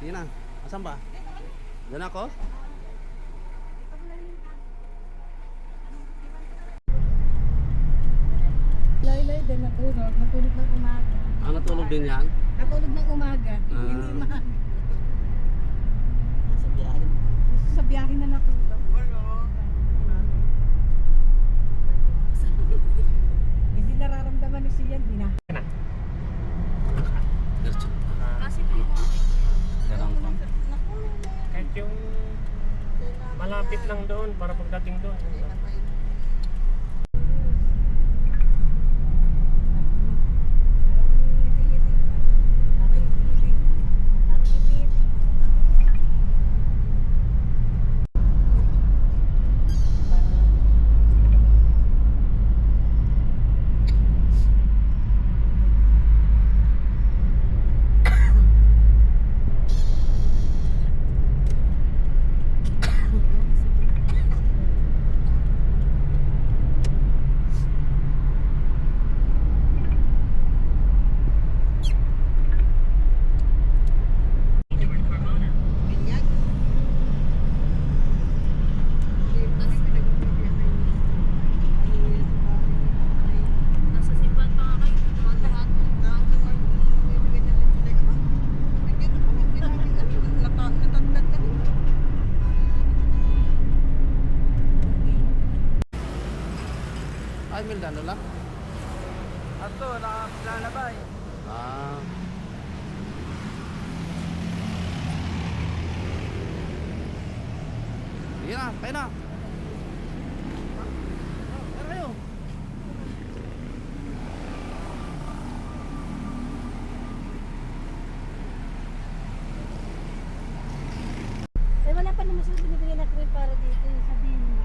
Sige na. Asan ba? Diyan ako? Laylay din natulog. Natulog ng umaga. Ah, natulog din yan? Natulog ng umaga. Hindi umaga. Nasa biyahe. Sa biyahe na natulog. Hindi nararamdaman ni Sian. Diretso. Kasi po yung mga Ganun pa. Kahit yung malapit lang doon para pagdating doon. nasa simbahan pa nga kayo. Ay, Mildano lang? Ato, nakalalabay. Ah. Sige na, kayo na. Tara kayo. Eh wala pa naman sila binibigyan na cream para dito. Sabihin mo.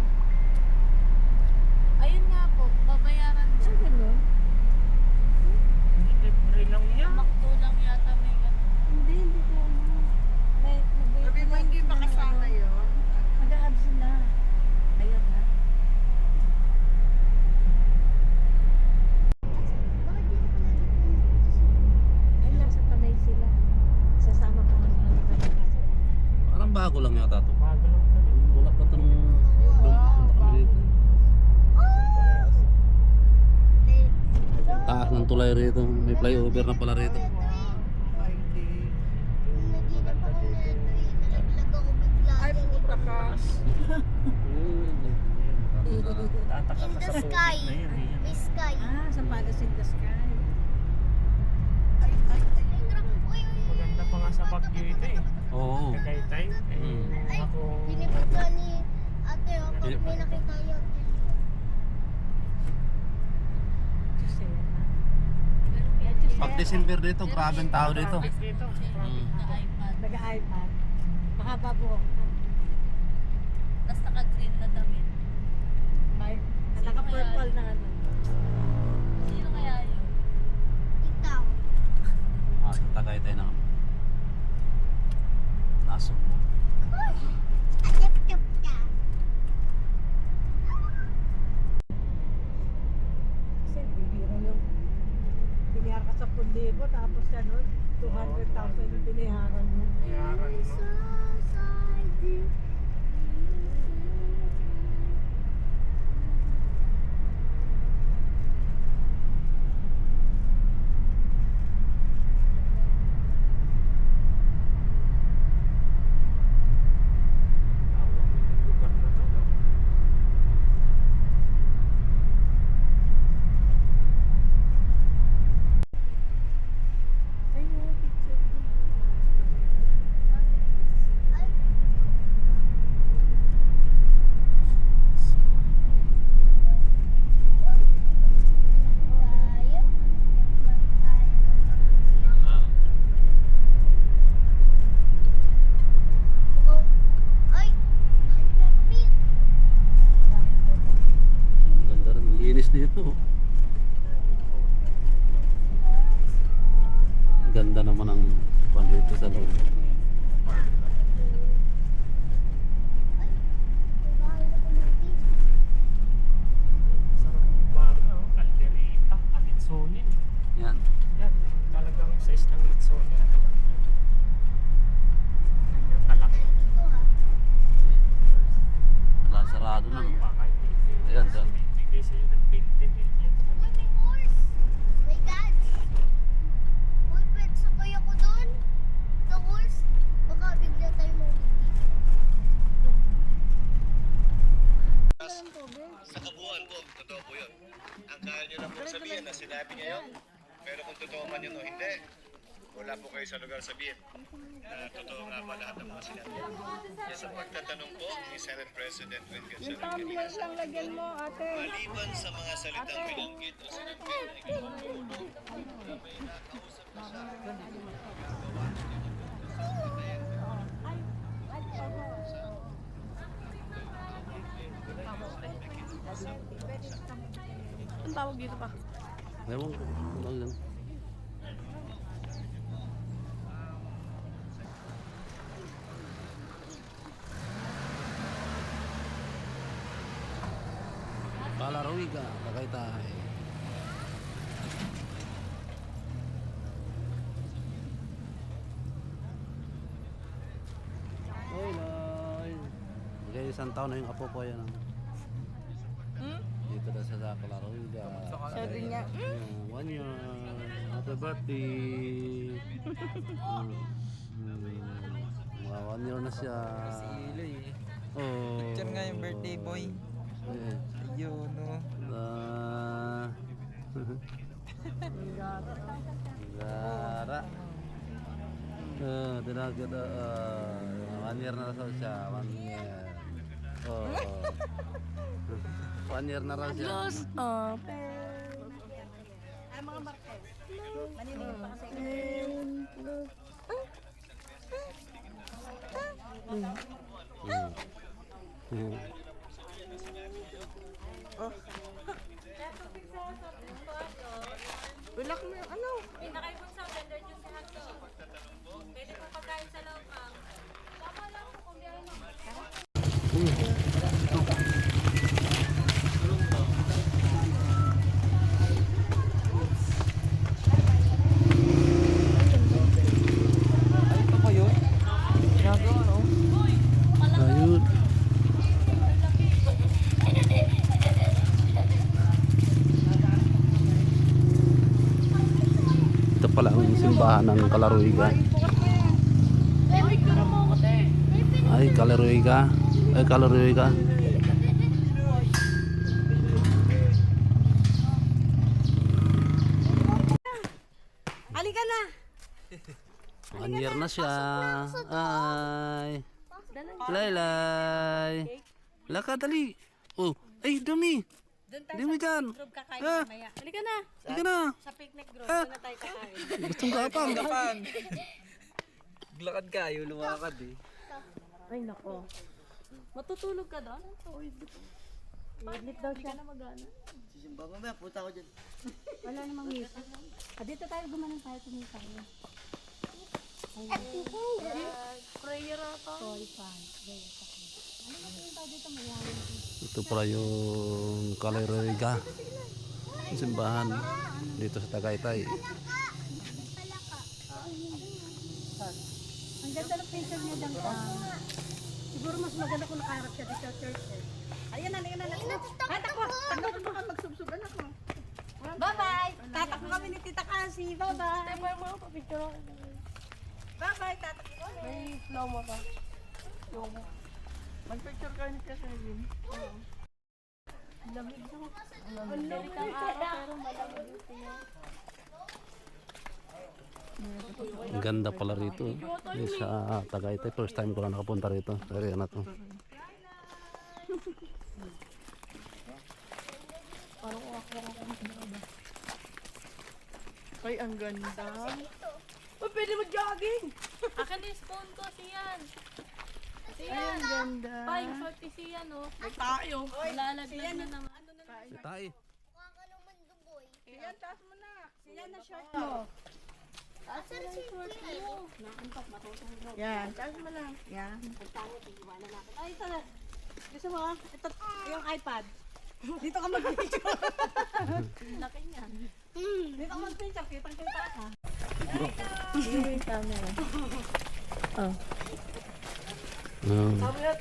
Ayun nga po, babayaran Ah, siya. gano'n? Libre lang yan. Makto lang yata may gano'n. Hindi ko ano. Sabi mo hindi ba kasama yun? Mag-a-add sila. Ayan na. Ay, nasa panay sila. Sasama pa ng mga kanila. Parang bago lang yata ito. Bago lang ito. Wala pa ito nung punta kami dito. Taas ng tulay rito. May flyover na pala rito. Ay, puta ka. Tataka ka sa sky. tubig na yan. eh. May sky. Ah, sa Palace in the Sky. Ay, ay, ay. Maganda pa nga sa Baguio ito eh. Oo. Kagaytay. Ako, Pinipagka ni ate, oh, pag may nakita yun. Kasi, Pag December dito, grabe ang tao dito. traffic dito. Mm. Na iPad. nag-iPad. Mahaba po. Tapos naka-green na damit. May naka-purple na ano. Sino kaya yun? Ikaw. Ah, sa Tagaytay na. Nasok mo. Atip-tip ka. Kasi bibiro yung biniyar ka sa 10,000 tapos ano, 200,000 yung biniharan mo. Yaran mo. Tawag nitong lugar na to. Ayun, picture din. Ganda rin. Linis dito. Ganda naman ang pan dito sa loob. Sarap yung bar, oh. Calderita, Alitsonin. Yan. Yan, talagang size ng Litsonin. Kaya nyo lang po sabihin na sinabi niya yun. Pero kung totoo man yun o hindi, wala po kayo sa lugar sabihin na totoo nga ba lahat ng mga sinabi. Yes, sa pagtatanong po ni Senate President Win Gatchalian kanina sa maliban sa mga salitang binanggit o sinabi na ikaw na may nakausap na siya. Ang tawag dito pa? Ewan ko. Ano lang. Palarawiga, Tagaytay. Oy, Loy. Okay, isang taon na yung apo ko yan. Dito na sa Palarawiga. Sabi niya, 1 year. Happy birthday. Mga 1 year na siya. Oh. Picture nga yung birthday boy. Eh. Ayun, no. Gara. Tinaga na. 1 year na raw siya. 1 year. Oh. 1 year na raw siya. Ay, mga Marquez. Maninigin pa kasi. wala ko yung ano. Pinakay po sa vendor dyan sa Hato. Pwede po pagkain sa loob, ma'am. Tama lang po kung biyahe mo. Ay, ito ba yun? Ginagawa, no? Ayun. Ito pala ang simbahan ng Kalaruiga. Ay, Kalaruiga. Ay, Kalaruiga. Halika na! 1 year na siya. Ay. Laylay. Laka, dali. Oh, ay, dumi. Doon tayo Dumi dyan. group kakain Ah. mamaya. Halika na! Sige na. Sa picnic group, doon na tayo kakain. Gustong kapang. Kapan? Glakad kayo, lumakad eh. Ay, nako. Matutulog ka doon? Maglit daw siya. Sisimba mamaya, punta ko dyan. Wala namang music. Dito tayo gumanon tayo tumisa. Prayer ata. Toy fan. Ano ba yung tao dito mayayain? Ito pala yung Kalaruiga. Yung simbahan dito sa Tagaytay. Ang ganda ng picture niya dyan. Siguro mas maganda kung nakaharap siya dito sa church. Ayan na, ayan na. Tatakbo! Tatakbo ka magsubsuban ako. Bye-bye! Tatakbo kami ni Tita Cassie. Bye-bye! Tayo mo ako, papicture ako. Bye-bye! Tatakbo kami. May flow mo ka. Mag-picture kayo ni Kaselin. Lamig mo. Lamig ang araw pero malamig yung tingin. Ang ganda pala rito. Yung sa Tagaytay. First time ko lang nakapunta rito. Sa area na to. Ay, ang ganda. Oh, pwede mag-jogging. Akin yung spoon ko, siyan. Ay, Siyan. ang ganda. Pine 40 siyan, oh. Tayo. Malalaglag na naman. Si Tay. Mukha ka naman duboy. Yan, taas mo na. Yan na short mo. Asan si Kuya? Yan, taas mo na. Yan. Ay, ito na. Gusto mo? Ito, yung iPad. Dito ka mag-picture. Laki niyan. Dito ka mag-picture. Kitang-kita ka.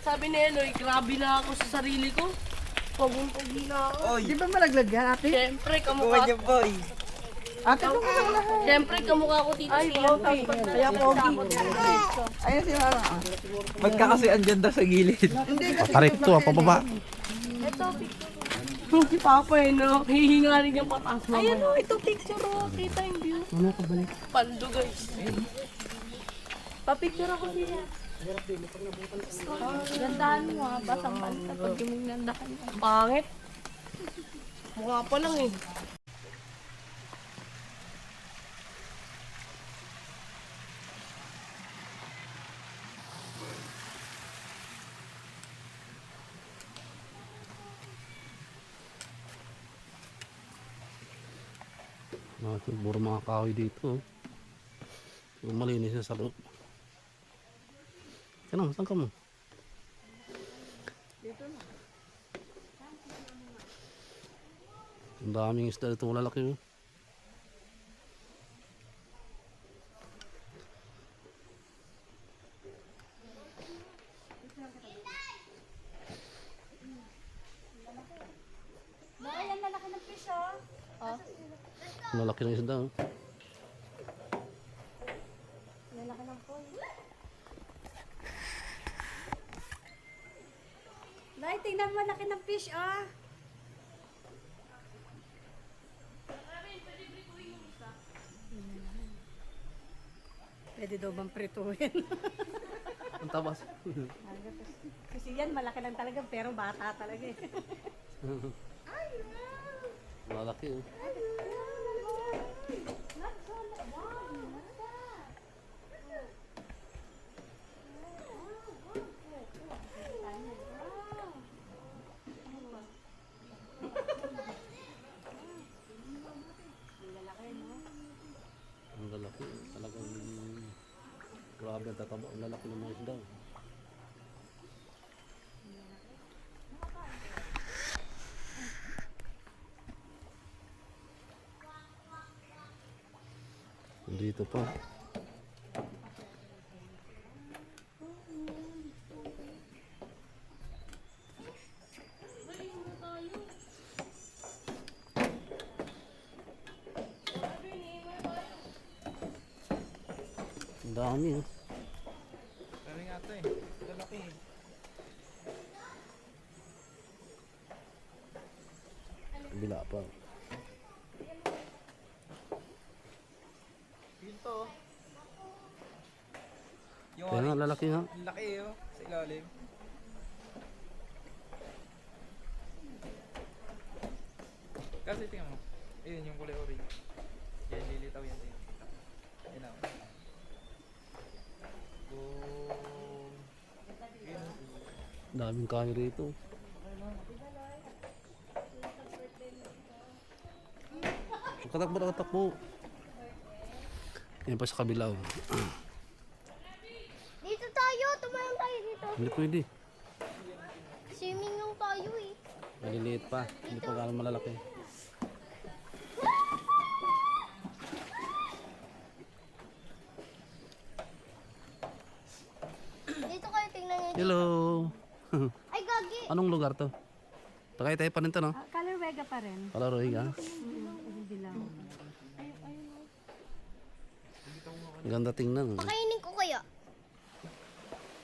Sabi ni Eloy, grabe na ako sa sarili ko. Pagong-pagi na ako. Oy, Di ba malaglag yan, ate? Siyempre, buwan kamukha. niya boy. Ate, kung ano na. Siyempre, kamukha ko tito siya. Kaya pogi. Ayun si Mama. Magkakasi andyan daw sa gilid. Hindi kasi. Parekto, pababa. Ito, picture ko. Si Papa eh, no? Hihinga rin yung pataas mo. Ayan o, ito picture o. Kita yung view. Ano ka balik? Pando guys. Papicture ako siya. Gandahan mo ha, basang panta pag gumingandahan mo. Pangit. Mukha pa lang eh. Puro mga kahoy dito. Oh. Malinis na sa loob. Ano, saan ka mo? Ang daming isda dito, malalaki. Oh. Ayan, lalaki ng fish oh. Malaki ng isda. Oh. Lalaki ng poy. Nay, tingnan mo, laki ng fish oh. Pwede daw bang prituhin? Ang tabas. Kasi yan, malaki lang talaga, pero bata talaga eh. Malaki. Oh. Ang lalaki. Talagang grabe ang tataba. Ang lalaki ng mga isda. Dito pa. Ang dami oh. Pero nga ito eh. Lalaki eh. Bila pa. Yun to. oh. Yung Kaya nga lalaki nga. ang laki eh oh. Sa ilalim. Kasi tingnan mo. Ayun yung kulay orange. Yan lilitaw yan. Yan ako. Boom. Daming kahoy rito. Katakbo. Yan pa sa kabila. Oh. Dito tayo, tumayang tayo dito. Hindi pwede. Swimming lang tayo eh. Maliliit pa. Hindi pa gano'ng malalaki. Dito kayo tingnan niyo. Hello. Ay, gagi. Anong lugar to? Tagaytay pa rin to, no? Color Vega pa rin. Palaroy ka. Hindi lang. Ang ganda tingnan. Pakainin ko kaya.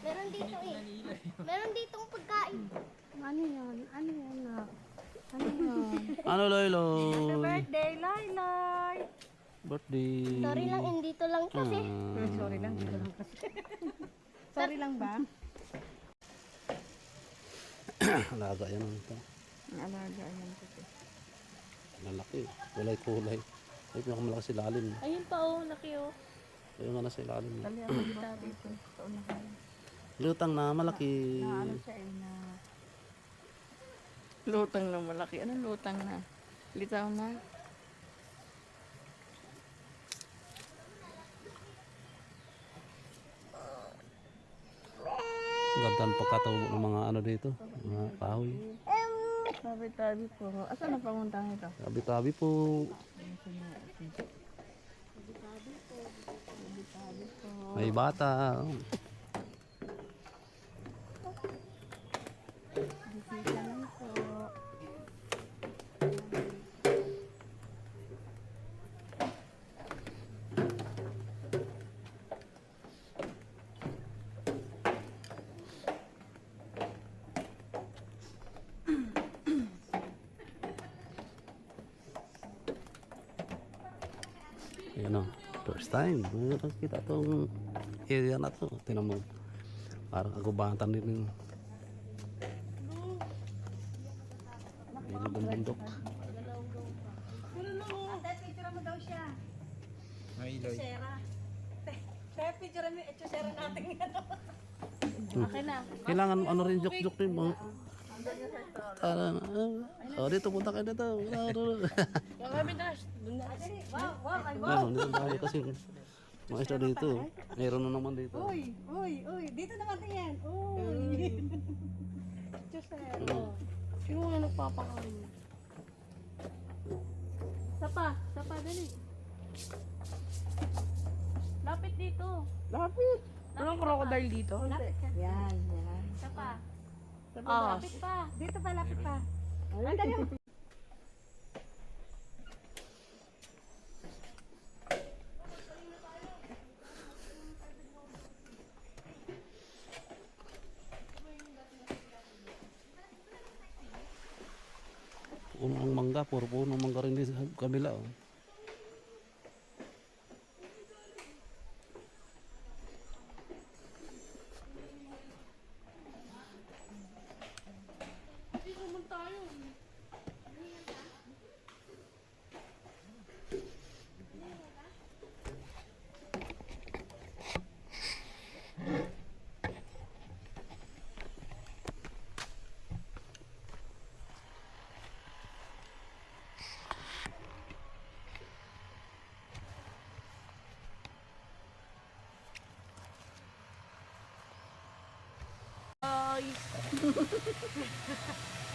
Meron dito eh. Meron ditong pagkain. Ano yan? Ano yan na? Ano yan? Ano, Loy? Birthday, Loy! Birthday. Sorry lang, dito lang kasi. Sorry lang, dito lang kasi. Sorry lang ba? Alaga yan. Ito. Alaga yan kasi. Malaki. Kulay-kulay. Ay, pinakamalaki sa ilalim. Ayun pa oh, laki oh. Ayun nga nasa ilalim. Dali ako kita dito. Paunahan. Lutang na malaki. Na ano siya eh na... Lutang na malaki. Anong lutang na? Litaw na. Ganda ang pagkatawag ng mga ano dito. Mga kahoy. Tabi-tabi po. Asan na pamuntang ito? Tabi-tabi po. May bata. Ayan o, first time. Kita itong area na to. Tinan mo. Parang kagubatan din yung bundok. Ate, picture mo daw siya. May Iloy. Sera. Kaya picture mo yung etsosera natin yan. Kailangan ano rin, joke-joke rin mo. Tara na. Oh, dito, punta kayo dito. Kami Dash. Wow, ay wow. Meron dito tayo kasi mga isda dito. Meron na naman dito. Uy. Dito naman yan. Uy. Etsosera. Sino nga nagpapakain? Sapa, dali. Lapit dito. Lapit. Anong crocodile dito? Yan. Sapa. Ah. Lapit pa. Dito pa, lapit pa. Ay, dali. Puno ng mangga, puro puno ng mangga rin dito sa kabila. Oh.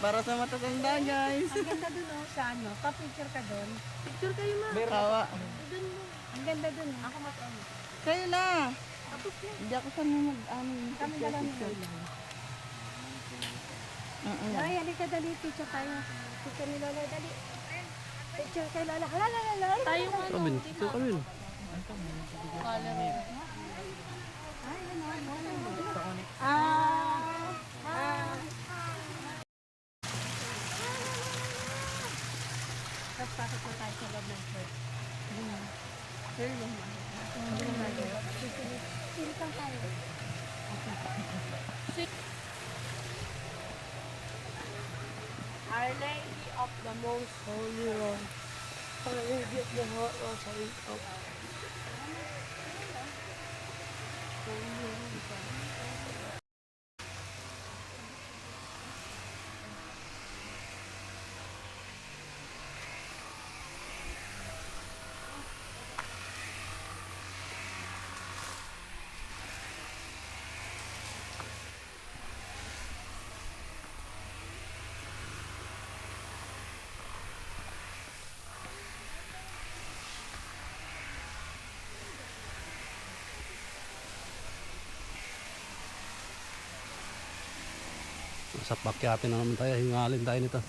Para sa matatanda, guys. Ang ganda dun, oh. Sa ano? Pa-picture ka dun. Picture kayo ma. Kawa. Ang ganda dun. Ako kayo na. Hindi ako saan mag-ano. Kami na lang yun. Ay, halika dali. Picture tayo. Picture ni Lola, dali. Picture kay Lola. Hala. Tayo nga. Kabin, ito kabin. Tapos pasok na tayo sa loob ng church. Silipan tayo. Our Lady of the Most Holy Rose. Our Lady of the Hot Rosary of Sa pakyatin na naman tayo, hingalin tayo nito.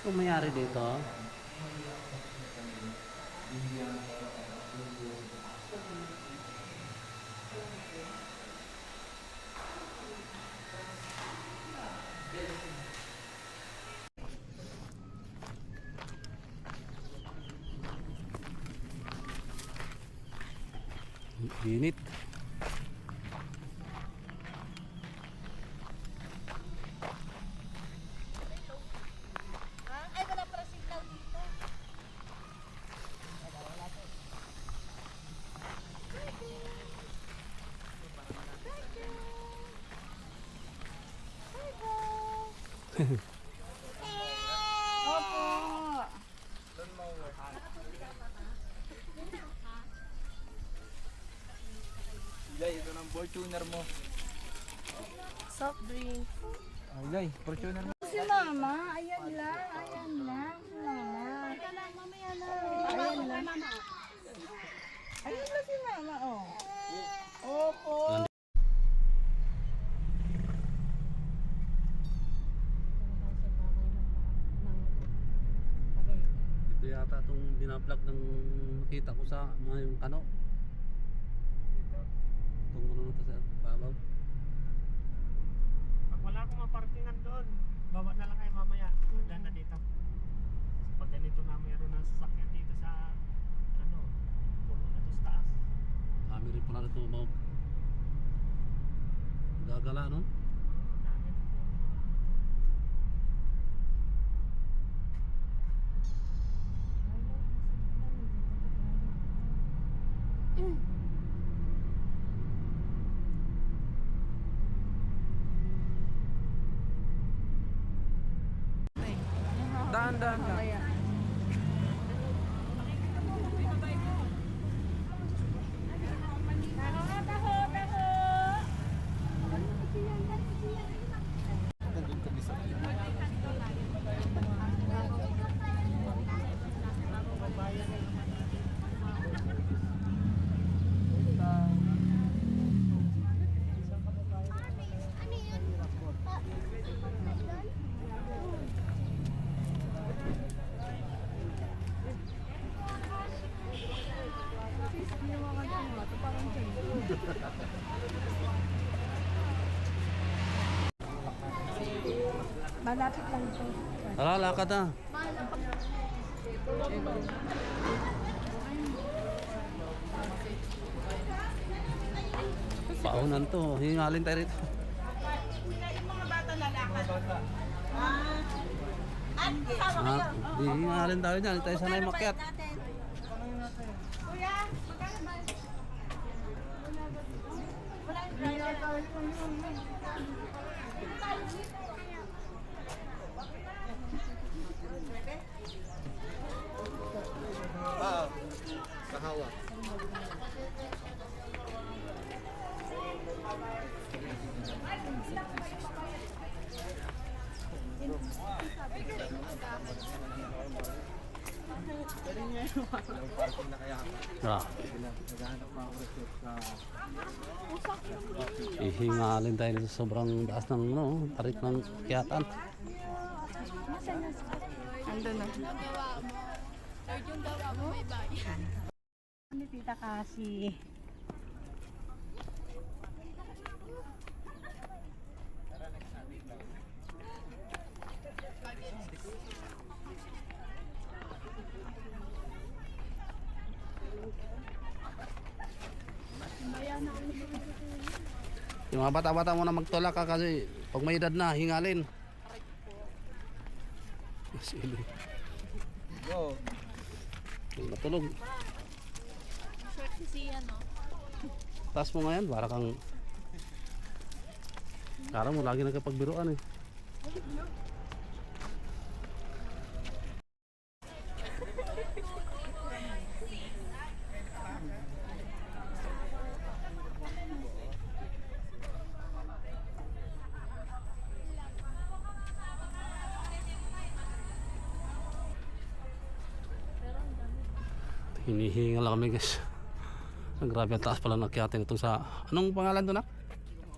Kung mayari dito, init. Ay, wala para signal dito. Opo. Ilay, ito ng Fortuner mo. Soft drink. Ilay, Fortuner mo. Si Mama, ayan lang, ayan lang. Si Mama. Mamaya na. Ayan lang. Ayan lang si Mama, oh. Opo. Ito yata itong binablog ng nakita ko sa mga yung kano. Itong ano na to sa babaw. Pag wala akong maparkingan doon, baba na lang kayo mamaya. Magdaan na dito. Pag ganito na mayroon ng sasakyan dito sa ano, puno na doon sa taas. Kami rin pala ito mga gagala, no? Dami. Daan, daan, daan. Ano yun? Malapit lang ito. Tara, lakad na. Paunan to, hingalin tayo rito. Yung mga bata lalakad. At kasama kayo. Di hingalin tayo dyan, hindi tayo sanay makyat. Kuya, magkano ba? Wala. Kahawa. Ah. Ihingalin tayo sa sobrang taas ng ano, tarik ng kiyatan. Andun na. Ni Tita Kasi. Yung mga bata-bata mo na magtulak ka kasi pag may edad na, hingalin. Silo. Go. Natulog. Short si Sia, no? Taas mo ngayon, para kang... Kara mo, lagi nagkapagbiruan eh. Hinihinga lang kami guys. Ang grabe ang taas pala nakyatin itong sa... Anong pangalan doon na?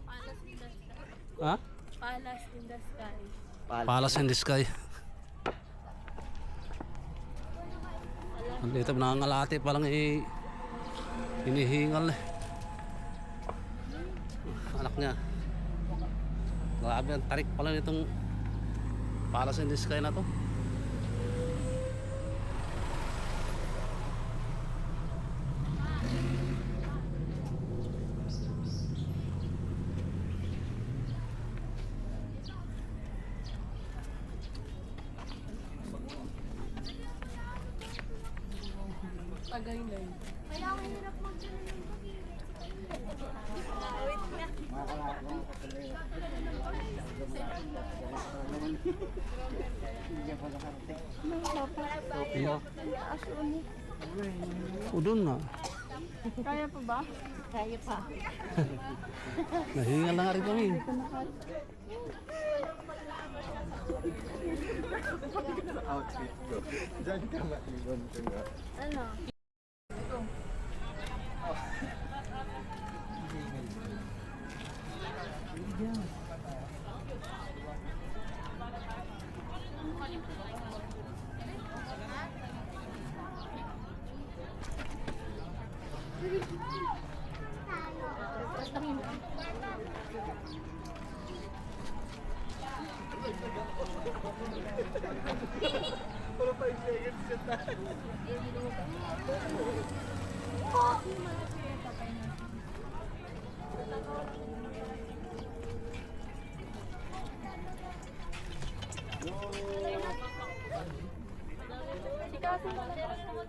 Palace in the sky. Ha? Palace in the sky. Palace in the Sky. Dito nangangalati pa lang hinihingal eh. Anak niya. Grabe ang tarik pala nitong Palace in the Sky na to. Tagay na yun. Kaya ang hirap mag-gano'n ng Yeah. O doon na. Kaya pa ba? Kaya pa. Nahingal na nga rin kami. ano?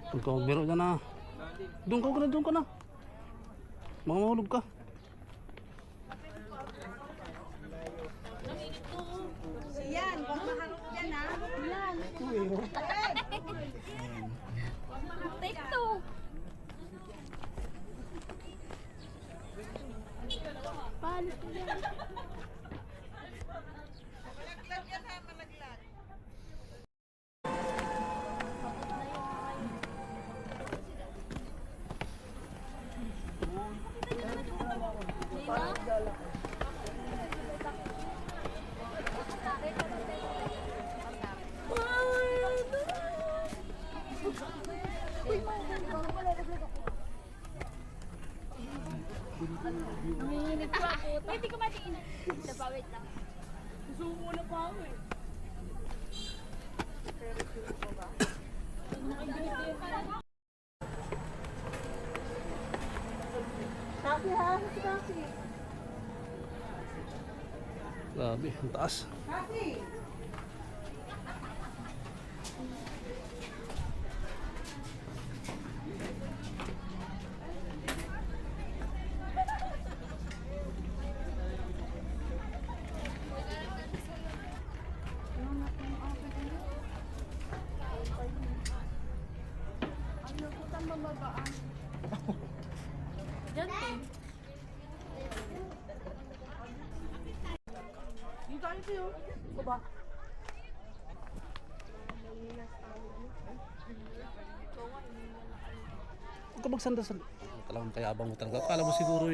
Huwag ka magbiro dyan na. Doon ka na, doon ka na. Mga mahulog ka. Yan, huwag maharap yan ha. Take two. Palit ko yan. Malaglag yan ha, malaglag. Hindi ko matiin. Wait lang. Sumo na pa ako eh. Kasi ha, kasi. Grabe, ang taas. Kasi. Diyan eh. Yung tayo sa'yo. Baba. Huwag ka magsandasal. Talagang kayabang mo talaga. Akala mo siguro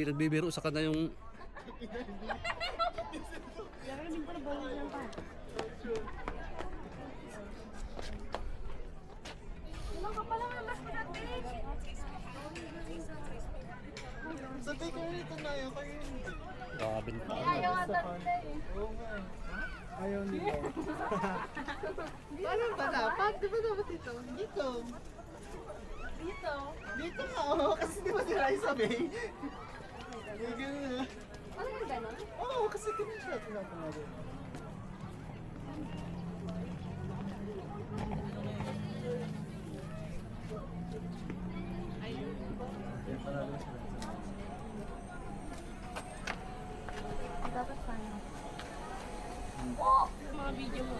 nagbibiro sa kanya yung... Sabi ko rito na yun, kayo yun. Grabe na pa. Ayaw ata nila eh. Oo nga eh. Ayaw nila. Paano ba dapat? Di ba dapat dito? Dito. Dito. Dito nga, oo. Kasi di ba si Raisa Bay? May ganun na. Ano yung gano'n? Oo, kasi ganun siya. Tinatanagin. Dapat sana. Mga video mo.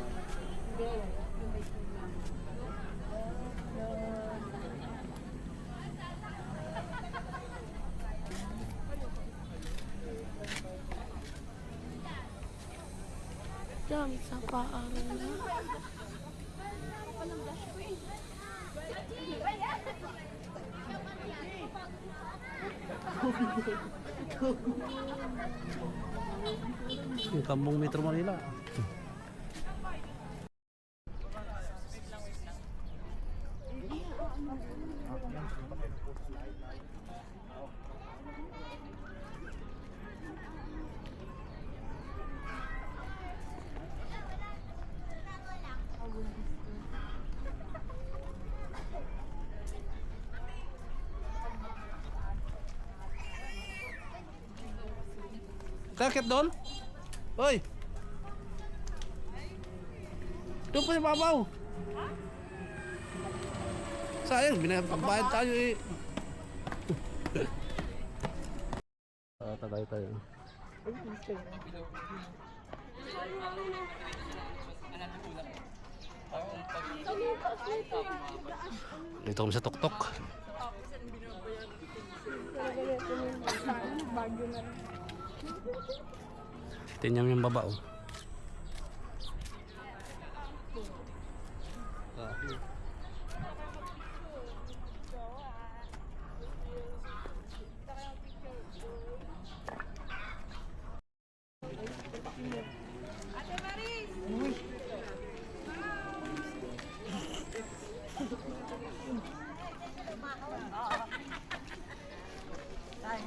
Dami sa paan na. Yung Kambong Metro Manila. Sakit doon? Hoy! Doon pa sa babaw. Sayang, binapagbayad tayo eh. Tagay tayo. Dito kami sa tuktok. Tinyam yung baba oh.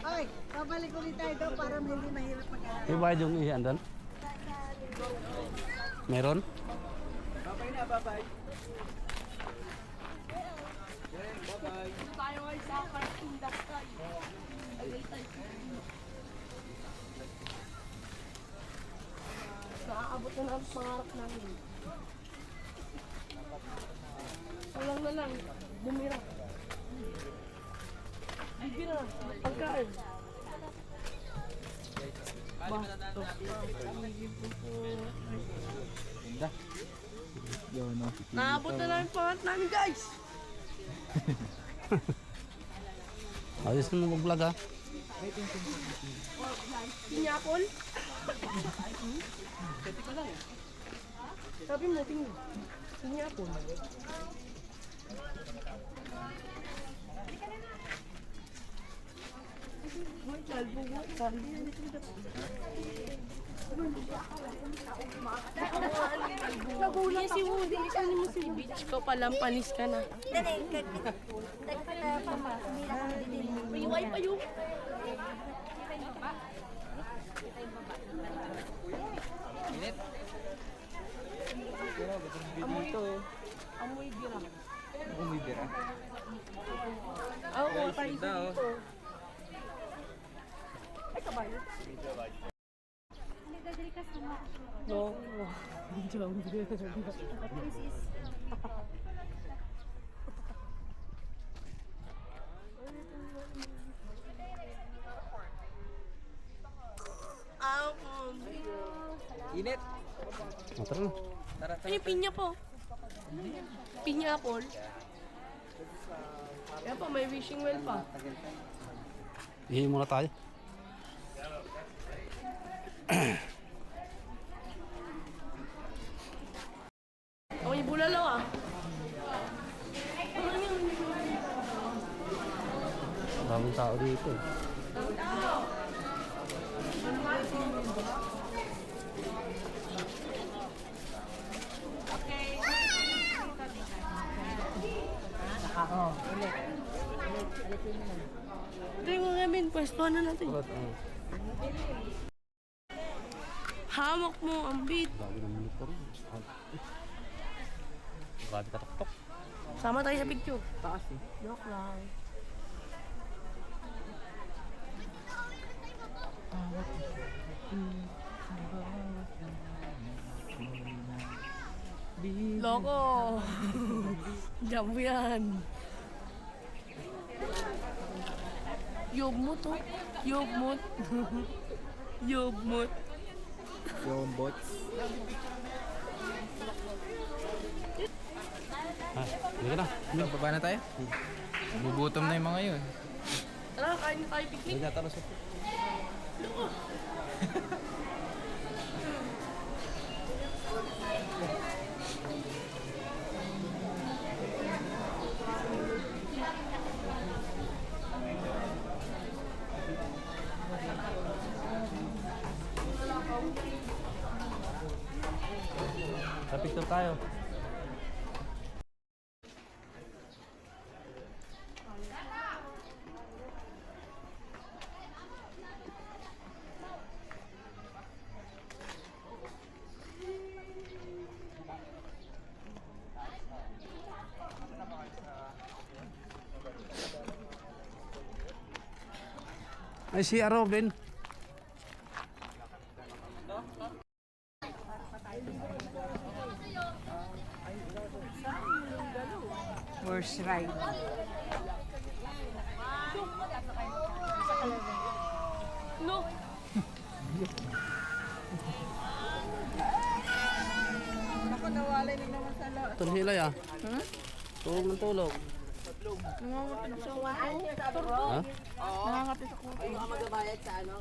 Ay, babalik ulit tayo doon para hindi mahirap mag-alala. May bayad yung iyan doon? Meron? Tayo ay sa parking dakay. Nakaabot na ang pangarap namin. Walang na lang, bumira. Bibira, pagkain. Naabot na lang ang pangarap namin, guys. Ayos na mag-vlog ha. Pinyapol. Sabi mo, tingin. Pinyapol. Nagulat si Woody. Saan mo si Beach ko palang panis ka na. Iway pa yung. Init. Dito eh. Amoy bira. Amoy bira. Oo, Guys, tayo ganda, oh. dito. Ay, kabayo. No. Init. Tara na. Tara, Ay, pinya po. Pinya apple. Kaya pa, may wishing well pa. Ihi muna tayo. Amoy bulalo ah. Maraming tao dito eh. Ito yung mga min, pwestuhan na natin. Hamak mo ang beat. Bago ng motor. Grabe katok-tok. Sama tayo sa picture. Taas eh. Joke lang. Loko. Jump yan. Yobmut oh. Yobmut. Yobmut. yung bots. Hindi ka na. Baba na tayo. Bubutom na yung mga yun. Tara, kain na tayo picnic. Hindi na sa picture tayo. Ay si Robin. Horse ride. No. Ako nawalay na naman sa loob. Tulhilay ah. Tulog ng tulog. Nangangapi sa kuto. Ha? Nangangapi sa kuto. Ay, baka magabayad sa ano?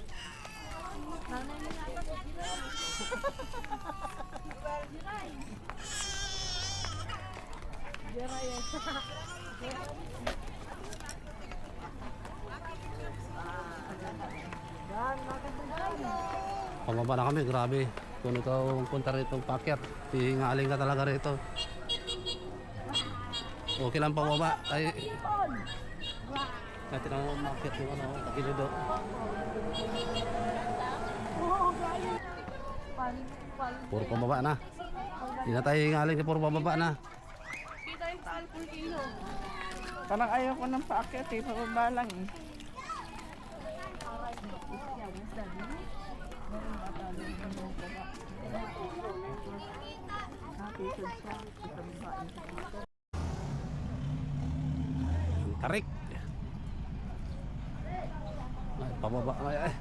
Pababa na kami, grabe. Kung ikaw punta rito pakyat, hihingaling ka talaga rito. Okay lang pababa. Ay, natin ang umakyat yung ano, takilido. Puro pababa na. Hindi na tayo hihingaling, puro pababa na. Kita yung taal per kilo. Parang ayaw ko ng paakyat eh, pababa lang eh. Tarik. Ay, pababa ay, ay.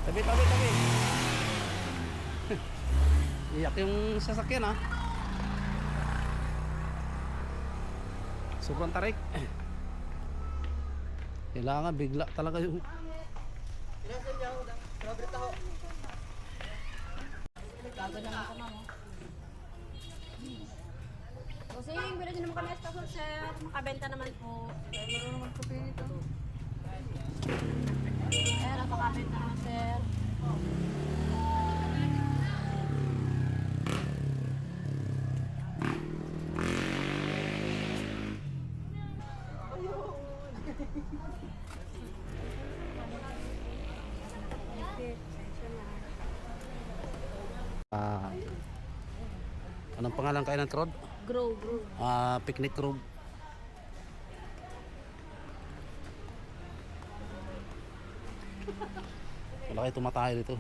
Tabi, tabi, tabi. Iyak yung sasakyan ah. Sobrang tarik. Kailangan bigla talaga yung Kusing, bilhin niyo naman kami espresso, sir. Makabenta naman po. Sir, makabenta naman, sir. anong pangalan kayo ng crowd? Grow. Picnic group. Wala kayo tumatayo dito.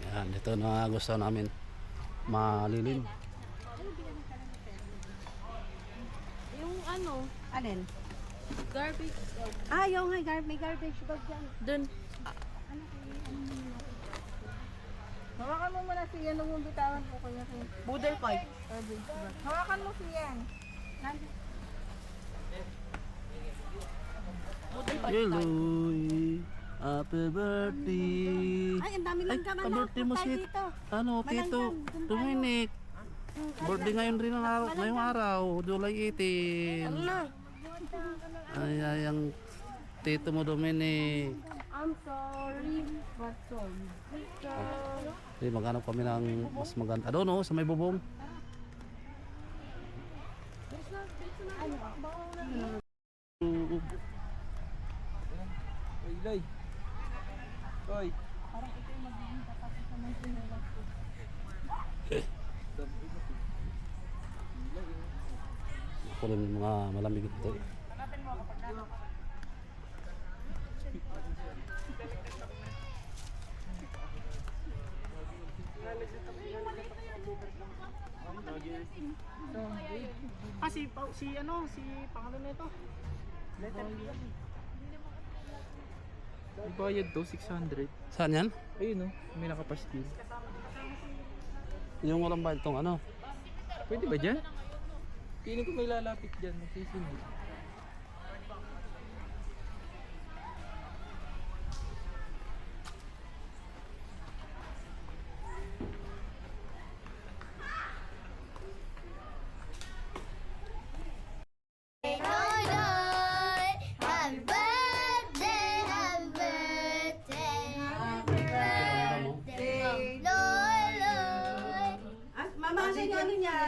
Yan, dito na gusto namin malilim. Yung ano, Alin? garbage. Ah, yung may garbage bag dyan. Dun. Hawakan mo muna siya nung bitawan ko kaya rin. Budel pipe. Garbage bag. Hawakan mo siya. Hello, happy birthday. Ay, ang dami lang ka Ay, birthday mo si ano, Tito Dominic. Birthday ngayon rin ang araw, ngayong araw, July 18. Ay, ang Tito mo Dominic. I'm sorry, but sorry. Hindi, maghanap kami ng mas maganda. Doon no, sa may bubong. Oy, Loy. Oy. Kunin yung mga malamig ito. Ah, si pangalan nito. Letter B. May bayad to, 600. Saan yan? Ayun no, may nakapastil. Yung walang bayad tong ano. Pwede ba dyan? Piling ko may lalapit dyan, magsisinod. Happy birthday, happy birthday, happy birthday, Loy, Loy. Mama, ano yung ano niya?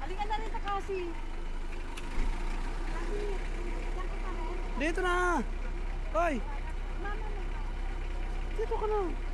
Halika na rin kasi. Dito na! Hoy! Dito ka na!